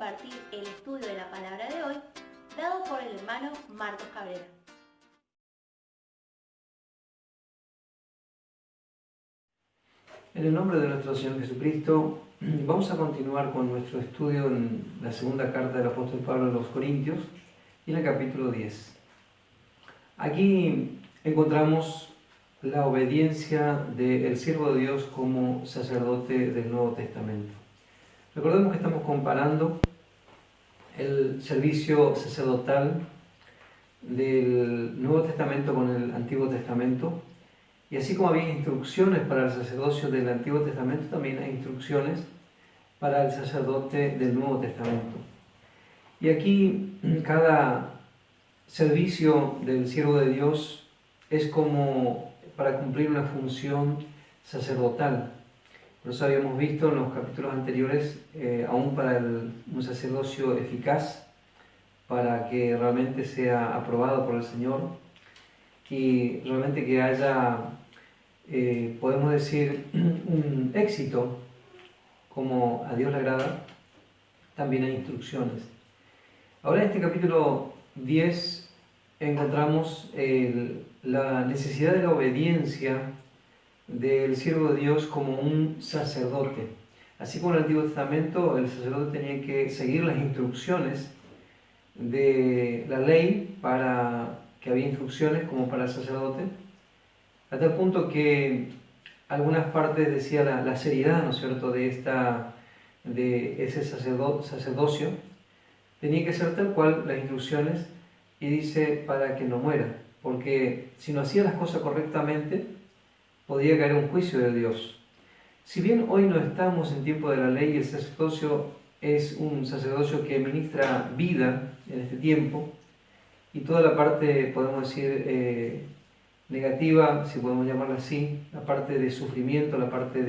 compartir el estudio de la palabra de hoy, dado por el hermano Marcos Cabrera. En el nombre de nuestro Señor Jesucristo, vamos a continuar con nuestro estudio en la segunda carta del apóstol Pablo a los Corintios y en el capítulo 10. Aquí encontramos la obediencia del siervo de Dios como sacerdote del Nuevo Testamento. Recordemos que estamos comparando el servicio sacerdotal del Nuevo Testamento con el Antiguo Testamento. Y así como había instrucciones para el sacerdocio del Antiguo Testamento, también hay instrucciones para el sacerdote del Nuevo Testamento. Y aquí cada servicio del siervo de Dios es como para cumplir una función sacerdotal. Por eso habíamos visto en los capítulos anteriores, aún para un sacerdocio eficaz, para que realmente sea aprobado por el Señor y realmente que haya, podemos decir, un éxito como a Dios le agrada, también hay instrucciones. Ahora en este capítulo 10 encontramos la necesidad de la obediencia del siervo de Dios como un sacerdote. Así como en el Antiguo Testamento el sacerdote tenía que seguir las instrucciones de la ley, para que había instrucciones como para el sacerdote, a tal punto que algunas partes decía la seriedad, ¿no es cierto?, de ese sacerdocio tenía que ser tal cual las instrucciones, y dice para que no muera, porque si no hacía las cosas correctamente podía caer un juicio de Dios. Si bien hoy no estamos en tiempo de la ley, el sacerdocio es un sacerdocio que ministra vida en este tiempo, y toda la parte, podemos decir, negativa, si podemos llamarla así, la parte de sufrimiento, la parte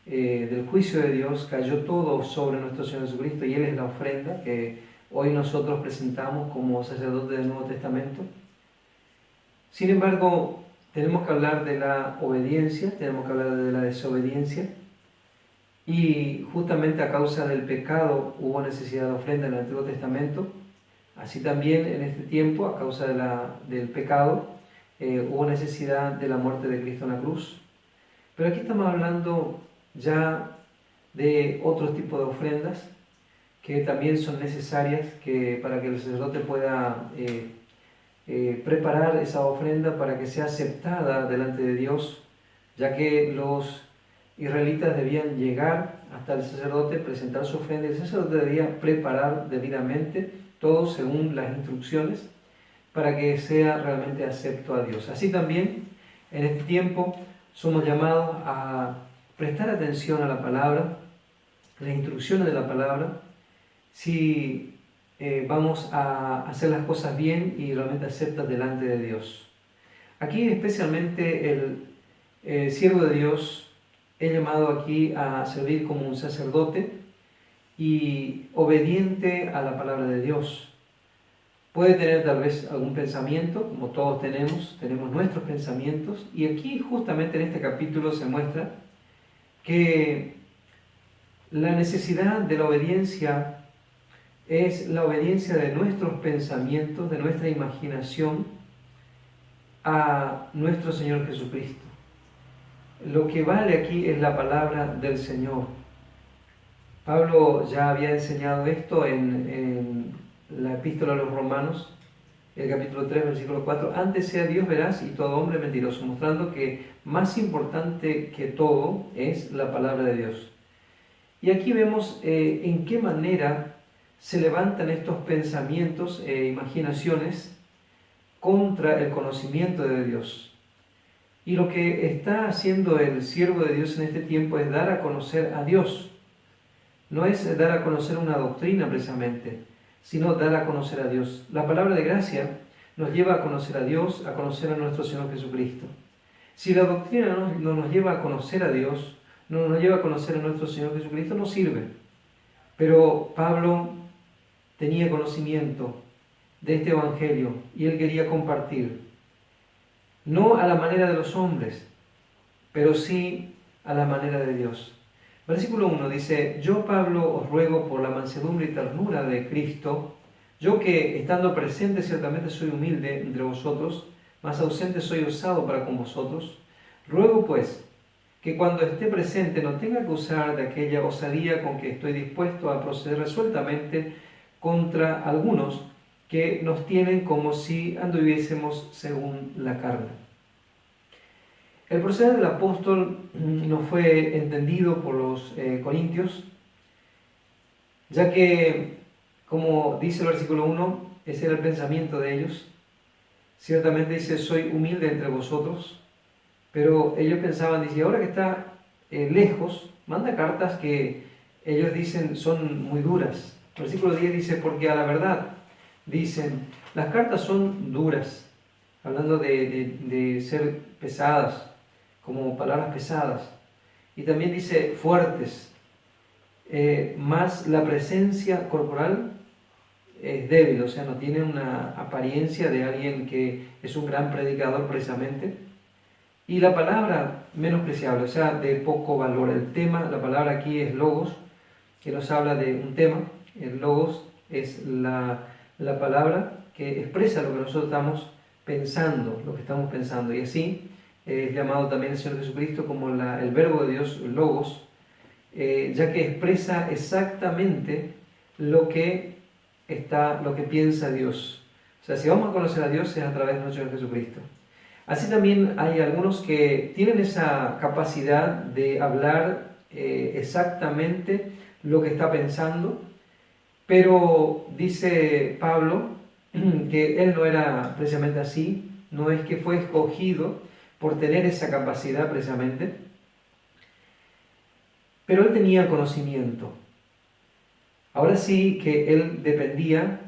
del juicio de Dios, cayó todo sobre nuestro Señor Jesucristo, y Él es la ofrenda que hoy nosotros presentamos como sacerdote del Nuevo Testamento. Sin embargo, tenemos que hablar de la obediencia, tenemos que hablar de la desobediencia, y justamente a causa del pecado hubo necesidad de ofrenda en el Antiguo Testamento. Así también en este tiempo, a causa del pecado, hubo necesidad de la muerte de Cristo en la cruz. Pero aquí estamos hablando ya de otro tipo de ofrendas que también son necesarias para que el sacerdote pueda preparar esa ofrenda para que sea aceptada delante de Dios, ya que los israelitas debían llegar hasta el sacerdote, presentar su ofrenda, y el sacerdote debía preparar debidamente todo según las instrucciones para que sea realmente acepto a Dios. Así también, en este tiempo, somos llamados a prestar atención a la palabra, las instrucciones de la palabra, si vamos a hacer las cosas bien y realmente aceptas delante de Dios. Aquí especialmente el siervo de Dios es llamado aquí a servir como un sacerdote y obediente a la palabra de Dios. Puede tener tal vez algún pensamiento, como todos tenemos nuestros pensamientos, y aquí justamente en este capítulo se muestra que la necesidad de la obediencia es la obediencia de nuestros pensamientos, de nuestra imaginación a nuestro Señor Jesucristo. Lo que vale aquí es la palabra del Señor. Pablo ya había enseñado esto en la epístola a los Romanos, el capítulo 3, versículo 4, antes sea Dios veraz y todo hombre mentiroso, mostrando que más importante que todo es la palabra de Dios. Y aquí vemos en qué manera se levantan estos pensamientos e imaginaciones contra el conocimiento de Dios. Y lo que está haciendo el siervo de Dios en este tiempo es dar a conocer a Dios. No es dar a conocer una doctrina precisamente, sino dar a conocer a Dios. La palabra de gracia nos lleva a conocer a Dios, a conocer a nuestro Señor Jesucristo. Si la doctrina no nos lleva a conocer a Dios, no nos lleva a conocer a nuestro Señor Jesucristo, no sirve. Pero Pablo tenía conocimiento de este Evangelio y él quería compartir, no a la manera de los hombres, pero sí a la manera de Dios. Versículo 1 dice: yo, Pablo, os ruego por la mansedumbre y ternura de Cristo, yo que, estando presente, ciertamente soy humilde entre vosotros, mas ausente soy osado para con vosotros. Ruego, pues, que cuando esté presente no tenga que usar de aquella osadía con que estoy dispuesto a proceder resueltamente contra algunos que nos tienen como si anduviésemos según la carne. El proceder del apóstol no fue entendido por los corintios, ya que, como dice el versículo 1, ese era el pensamiento de ellos. Ciertamente dice: soy humilde entre vosotros, pero ellos pensaban, dice, ahora que está lejos, manda cartas que ellos dicen son muy duras. Versículo 10 dice: porque a la verdad, dicen, las cartas son duras, hablando de ser pesadas, como palabras pesadas. Y también dice fuertes, más la presencia corporal es débil, o sea, no tiene una apariencia de alguien que es un gran predicador precisamente. Y la palabra menospreciable, o sea, de poco valor. El tema, la palabra aquí es logos, que nos habla de un tema. El logos es la palabra que expresa lo que nosotros estamos pensando, y así es llamado también el Señor Jesucristo como el verbo de Dios, logos, ya que expresa exactamente lo que piensa Dios. O sea, si vamos a conocer a Dios es a través de nuestro Señor Jesucristo. Así también hay algunos que tienen esa capacidad de hablar exactamente lo que está pensando, pero dice Pablo que él no era precisamente así, no es que fue escogido por tener esa capacidad precisamente, pero él tenía conocimiento. Ahora sí que él dependía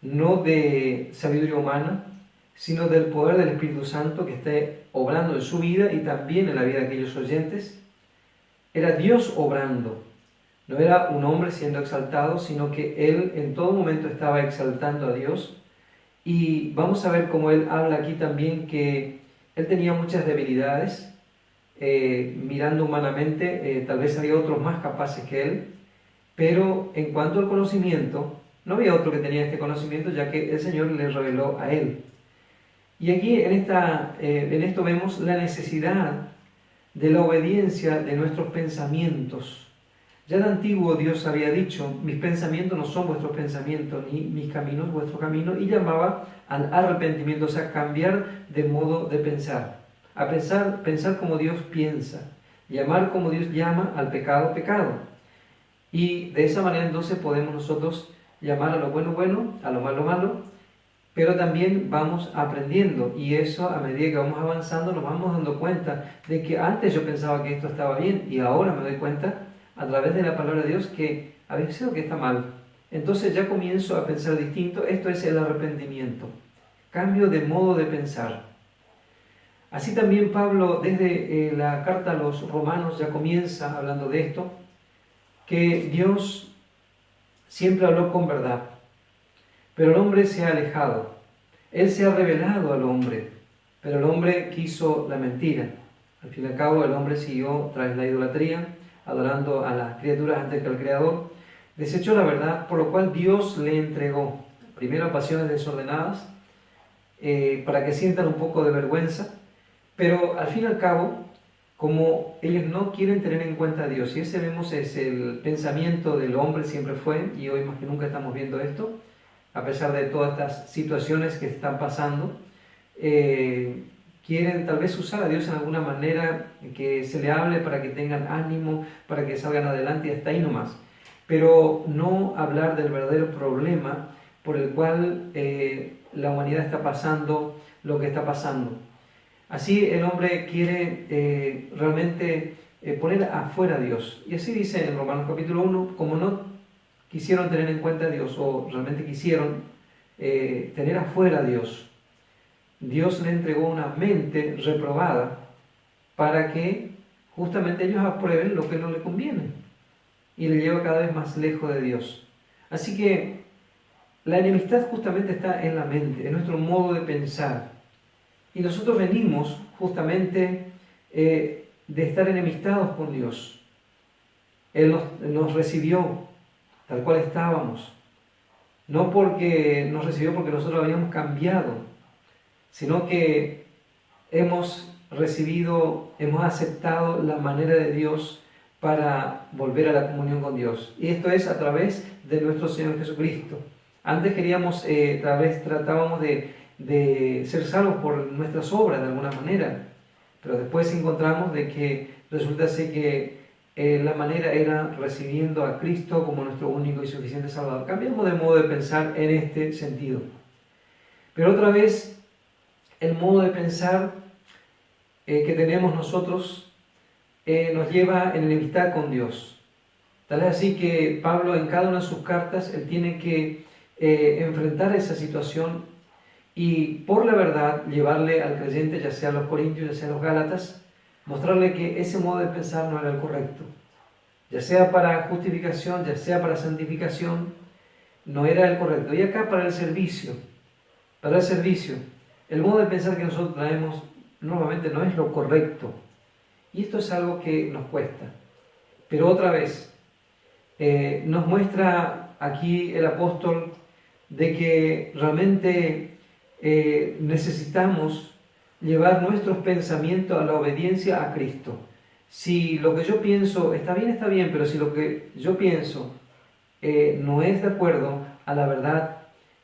no de sabiduría humana, sino del poder del Espíritu Santo que esté obrando en su vida y también en la vida de aquellos oyentes. Era Dios obrando, no era un hombre siendo exaltado, sino que él en todo momento estaba exaltando a Dios. Y vamos a ver cómo él habla aquí también que él tenía muchas debilidades, mirando humanamente, tal vez había otros más capaces que él, pero en cuanto al conocimiento, no había otro que tenía este conocimiento, ya que el Señor le reveló a él. Y aquí en esto vemos la necesidad de la obediencia de nuestros pensamientos. Ya de antiguo Dios había dicho: mis pensamientos no son vuestros pensamientos, ni mis caminos vuestros caminos, y llamaba al arrepentimiento, o sea, cambiar de modo de pensar, a pensar como Dios piensa, llamar como Dios llama al pecado, pecado. Y de esa manera entonces podemos nosotros llamar a lo bueno, bueno, a lo malo, malo, pero también vamos aprendiendo, y eso a medida que vamos avanzando nos vamos dando cuenta de que antes yo pensaba que esto estaba bien y ahora me doy cuenta a través de la palabra de Dios que había sido que está mal. Entonces ya comienzo a pensar distinto. Esto es el arrepentimiento, cambio de modo de pensar. Así también Pablo desde la carta a los Romanos ya comienza hablando de esto, que Dios siempre habló con verdad, pero el hombre se ha alejado. Él se ha revelado al hombre, pero el hombre quiso la mentira. Al fin y al cabo, el hombre siguió tras la idolatría, adorando a las criaturas antes que al Creador. Desechó la verdad, por lo cual Dios le entregó primero a pasiones desordenadas, para que sientan un poco de vergüenza, pero al fin y al cabo, como ellos no quieren tener en cuenta a Dios, y ese vemos es el pensamiento del hombre, siempre fue, y hoy más que nunca estamos viendo esto, a pesar de todas estas situaciones que están pasando, quieren tal vez usar a Dios en alguna manera, que se le hable para que tengan ánimo, para que salgan adelante, y hasta ahí nomás. Pero no hablar del verdadero problema por el cual la humanidad está pasando lo que está pasando. Así el hombre quiere realmente poner afuera a Dios. Y así dice en Romanos capítulo 1, como no quisieron tener en cuenta a Dios, o realmente quisieron tener afuera a Dios, Dios le entregó una mente reprobada para que justamente ellos aprueben lo que no le conviene y le lleva cada vez más lejos de Dios. Así que la enemistad justamente está en la mente, en nuestro modo de pensar. Y nosotros venimos justamente de estar enemistados con Dios. Él nos recibió tal cual estábamos. No porque nos recibió porque nosotros habíamos cambiado, sino que hemos recibido, hemos aceptado la manera de Dios para volver a la comunión con Dios. Y esto es a través de nuestro Señor Jesucristo. Antes queríamos, tal vez tratábamos de ser salvos por nuestras obras de alguna manera, pero después encontramos de que resulta ser que la manera era recibiendo a Cristo como nuestro único y suficiente Salvador. Cambiamos de modo de pensar en este sentido. Pero otra vez, el modo de pensar que tenemos nosotros nos lleva en enemistad con Dios. Tal es así que Pablo en cada una de sus cartas, él tiene que enfrentar esa situación y por la verdad llevarle al creyente, ya sea a los corintios, ya sea a los gálatas, mostrarle que ese modo de pensar no era el correcto. Ya sea para justificación, ya sea para santificación, no era el correcto. Y acá para el servicio, el modo de pensar que nosotros traemos normalmente no es lo correcto. Y esto es algo que nos cuesta. Pero otra vez, nos muestra aquí el apóstol de que realmente necesitamos llevar nuestros pensamientos a la obediencia a Cristo. Si lo que yo pienso está bien, pero si lo que yo pienso no es de acuerdo a la verdad,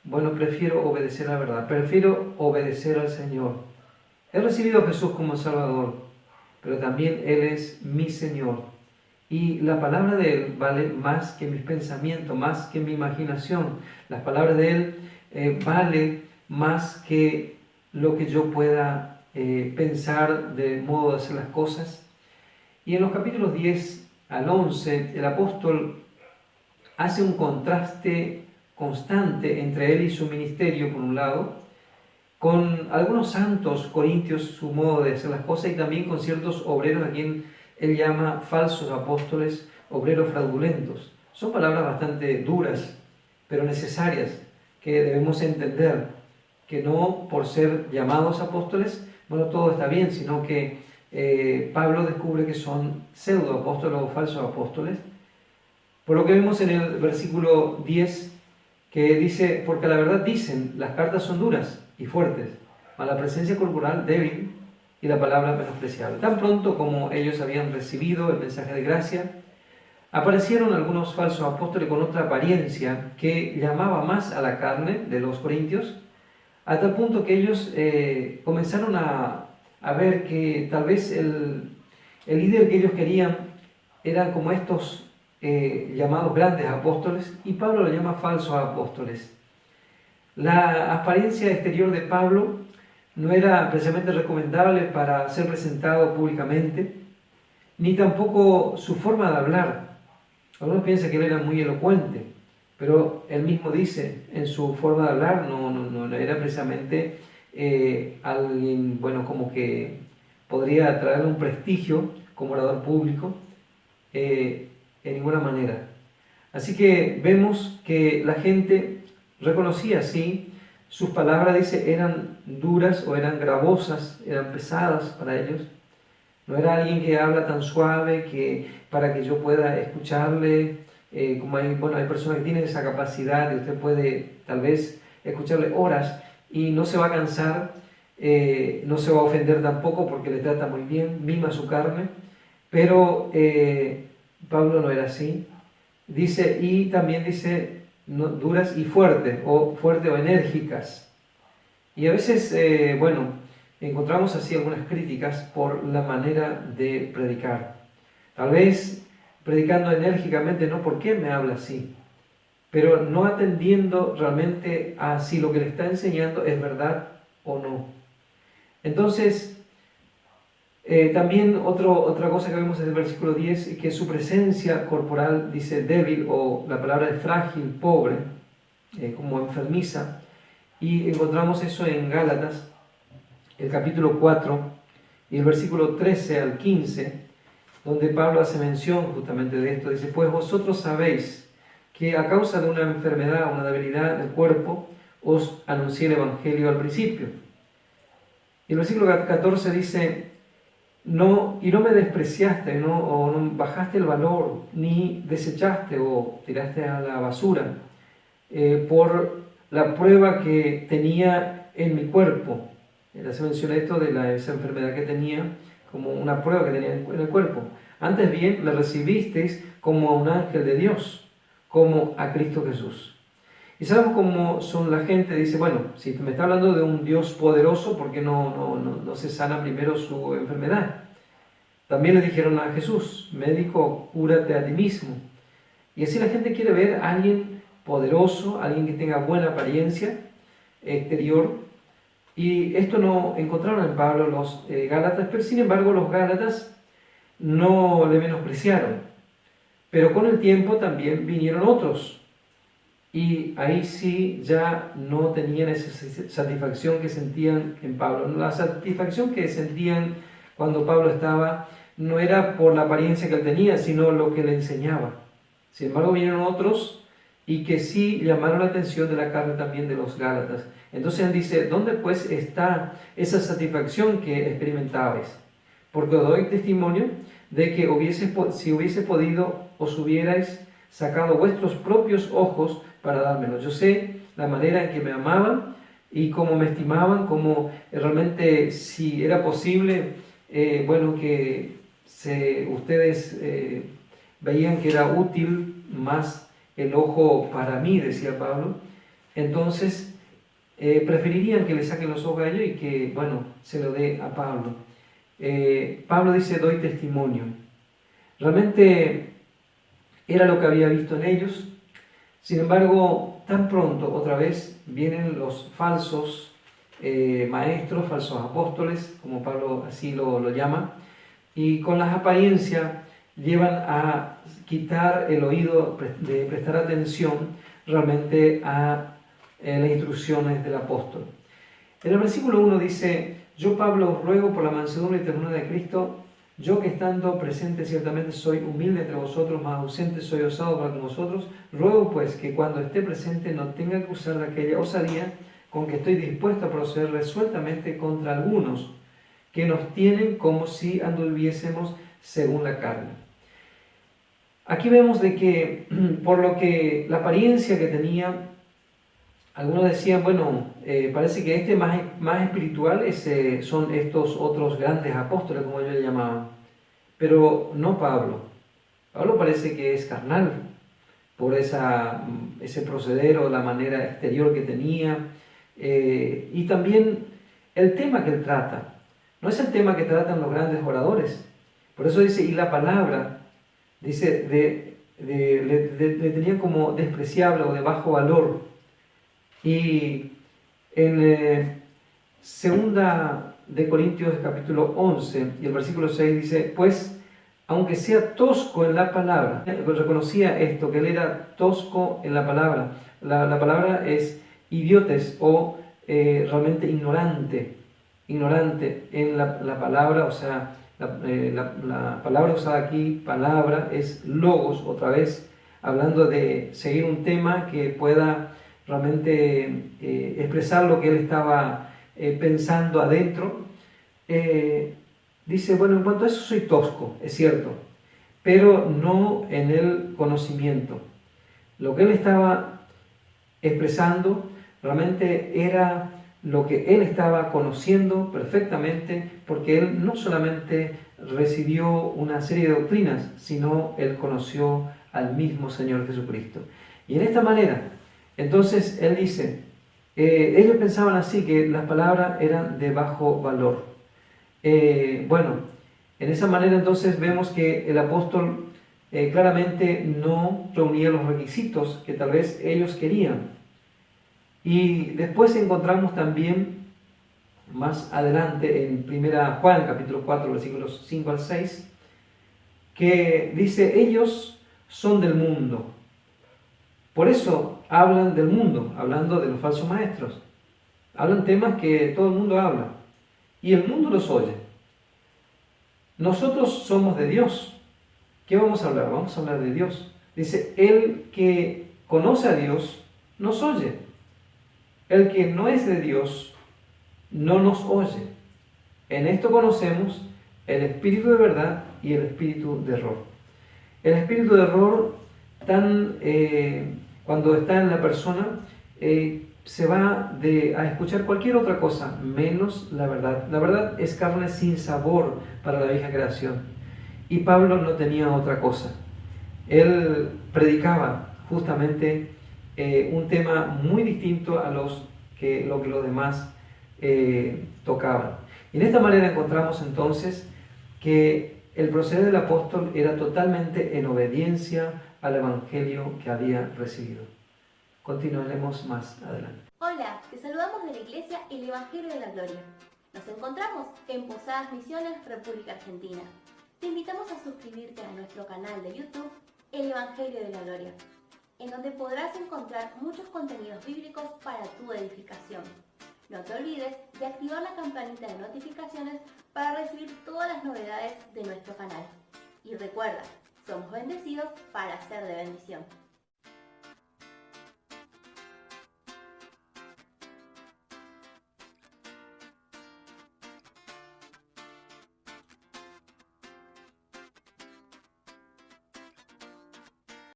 bueno, prefiero obedecer a la verdad, prefiero obedecer al Señor. He recibido a Jesús como Salvador, pero también Él es mi Señor. Y la palabra de Él vale más que mis pensamientos, más que mi imaginación. Las palabras de Él vale más que lo que yo pueda pensar del modo de hacer las cosas. Y en los capítulos 10 al 11, el apóstol hace un contraste constante entre él y su ministerio, por un lado, con algunos santos corintios, su modo de hacer las cosas, y también con ciertos obreros a quien él llama falsos apóstoles, obreros fraudulentos. Son palabras bastante duras, pero necesarias, que debemos entender, que no por ser llamados apóstoles, bueno, todo está bien, sino que Pablo descubre que son pseudoapóstoles o falsos apóstoles. Por lo que vemos en el versículo 10, que dice, porque la verdad dicen, las cartas son duras y fuertes, mas la presencia corporal débil y la palabra menospreciable. Tan pronto como ellos habían recibido el mensaje de gracia, aparecieron algunos falsos apóstoles con otra apariencia que llamaba más a la carne de los corintios, a tal punto que ellos comenzaron a ver que tal vez el líder que ellos querían eran como estos llamados grandes apóstoles, y Pablo lo llama falsos apóstoles. La apariencia exterior de Pablo no era precisamente recomendable para ser presentado públicamente, ni tampoco su forma de hablar. Algunos piensan que él era muy elocuente, pero él mismo dice, en su forma de hablar no era precisamente alguien, bueno, como que podría traerle un prestigio como orador público, en ninguna manera. Así que vemos que la gente reconocía, sí, sus palabras, dice, eran duras o eran gravosas, eran pesadas para ellos. No era alguien que habla tan suave que para que yo pueda escucharle, como hay personas que tienen esa capacidad y usted puede tal vez escucharle horas y no se va a cansar, no se va a ofender tampoco porque le trata muy bien, mima su carne, pero Pablo no era así. Dice, y también dice, no, duras y fuertes o enérgicas. Y a veces, encontramos así algunas críticas por la manera de predicar. Tal vez predicando enérgicamente, no, ¿por qué me habla así? Pero no atendiendo realmente a si lo que le está enseñando es verdad o no. Entonces, también otra cosa que vemos en el versículo 10, que su presencia corporal, dice débil, o la palabra es frágil, pobre, como enfermiza, y encontramos eso en Gálatas, el capítulo 4, y el versículo 13 al 15, donde Pablo hace mención justamente de esto. Dice, pues vosotros sabéis que a causa de una enfermedad, una debilidad del cuerpo, os anuncié el Evangelio al principio. Y el versículo 14 dice, y no me despreciaste, o no bajaste el valor, ni desechaste o tiraste a la basura por la prueba que tenía en mi cuerpo. Ya se menciona esto de esa enfermedad que tenía, como una prueba que tenía en el cuerpo. Antes bien, le recibisteis como a un ángel de Dios, como a Cristo Jesús. Y sabemos cómo son la gente, dice, bueno, si me está hablando de un Dios poderoso, ¿por qué no se sana primero su enfermedad? También le dijeron a Jesús, médico, cúrate a ti mismo. Y así la gente quiere ver a alguien poderoso, alguien que tenga buena apariencia exterior. Y esto no encontraron en Pablo los Gálatas, pero sin embargo los Gálatas no le menospreciaron. Pero con el tiempo también vinieron otros. Y ahí sí ya no tenían esa satisfacción que sentían en Pablo. La satisfacción que sentían cuando Pablo estaba no era por la apariencia que él tenía, sino lo que le enseñaba. Sin embargo, vinieron otros y que sí llamaron la atención de la carne también de los Gálatas. Entonces él dice, ¿dónde pues está esa satisfacción que experimentabais? Porque os doy testimonio de que si hubiese podido, os hubierais sacado vuestros propios ojos para dármelo. Yo sé la manera en que me amaban y cómo me estimaban, cómo realmente si era posible, que ustedes veían que era útil más el ojo para mí, decía Pablo. Entonces preferirían que le saquen los ojos a ellos y que, se lo dé a Pablo. Pablo dice, doy testimonio. Realmente era lo que había visto en ellos. Sin embargo, tan pronto otra vez vienen los falsos maestros, falsos apóstoles, como Pablo así lo llama, y con las apariencias llevan a quitar el oído de prestar atención realmente a las instrucciones del apóstol. En el versículo 1 dice, yo Pablo os ruego por la mansedumbre y ternura de Cristo, yo que estando presente ciertamente soy humilde entre vosotros, más ausente soy osado para con vosotros, ruego pues que cuando esté presente no tenga que usar de aquella osadía con que estoy dispuesto a proceder resueltamente contra algunos que nos tienen como si anduviésemos según la carne. Aquí vemos de que por lo que la apariencia que tenía, algunos decían, parece que este más espiritual son estos otros grandes apóstoles, como ellos le llamaban. Pero no Pablo. Pablo parece que es carnal por ese proceder o la manera exterior que tenía. Y también el tema que él trata. No es el tema que tratan los grandes oradores. Por eso dice, y la palabra, dice, le tenía como despreciable o de bajo valor. Y en segunda de Corintios capítulo 11 y el versículo 6 dice, pues aunque sea tosco en la palabra, reconocía esto, que él era tosco en la palabra. La palabra es idiotes o realmente ignorante en la palabra, o sea, la palabra usada aquí, palabra, es logos, otra vez hablando de seguir un tema que pueda realmente expresar lo que él estaba pensando adentro. Dice, en cuanto a eso soy tosco, es cierto, pero no en el conocimiento. Lo que él estaba expresando realmente era lo que él estaba conociendo perfectamente, porque él no solamente recibió una serie de doctrinas, sino él conoció al mismo Señor Jesucristo. Y en esta manera, entonces él dice, ellos pensaban así, que las palabras eran de bajo valor. En esa manera entonces vemos que el apóstol claramente no reunía los requisitos que tal vez ellos querían. Y después encontramos también más adelante en 1 Juan capítulo 4 versículos 5 al 6 que dice, ellos son del mundo. Por eso hablan del mundo, hablando de los falsos maestros. Hablan temas que todo el mundo habla y el mundo los oye. Nosotros somos de Dios. ¿Qué vamos a hablar? Vamos a hablar de Dios. Dice, el que conoce a Dios nos oye. El que no es de Dios no nos oye. En esto conocemos el espíritu de verdad y el espíritu de error. El espíritu de error, cuando está en la persona, se va a escuchar cualquier otra cosa, menos la verdad. La verdad es carne sin sabor para la vieja creación. Y Pablo no tenía otra cosa. Él predicaba justamente un tema muy distinto a lo que los demás tocaban. Y de esta manera encontramos entonces que el proceder del apóstol era totalmente en obediencia al evangelio que había recibido. Continuaremos más adelante. Hola, te saludamos de la Iglesia El Evangelio de la Gloria. Nos encontramos en Posadas Misiones, República Argentina. Te invitamos a suscribirte a nuestro canal de YouTube El Evangelio de la Gloria, en donde podrás encontrar muchos contenidos bíblicos para tu edificación. No te olvides de activar la campanita de notificaciones para recibir todas las novedades de nuestro canal. Y recuerda, somos bendecidos para ser de bendición.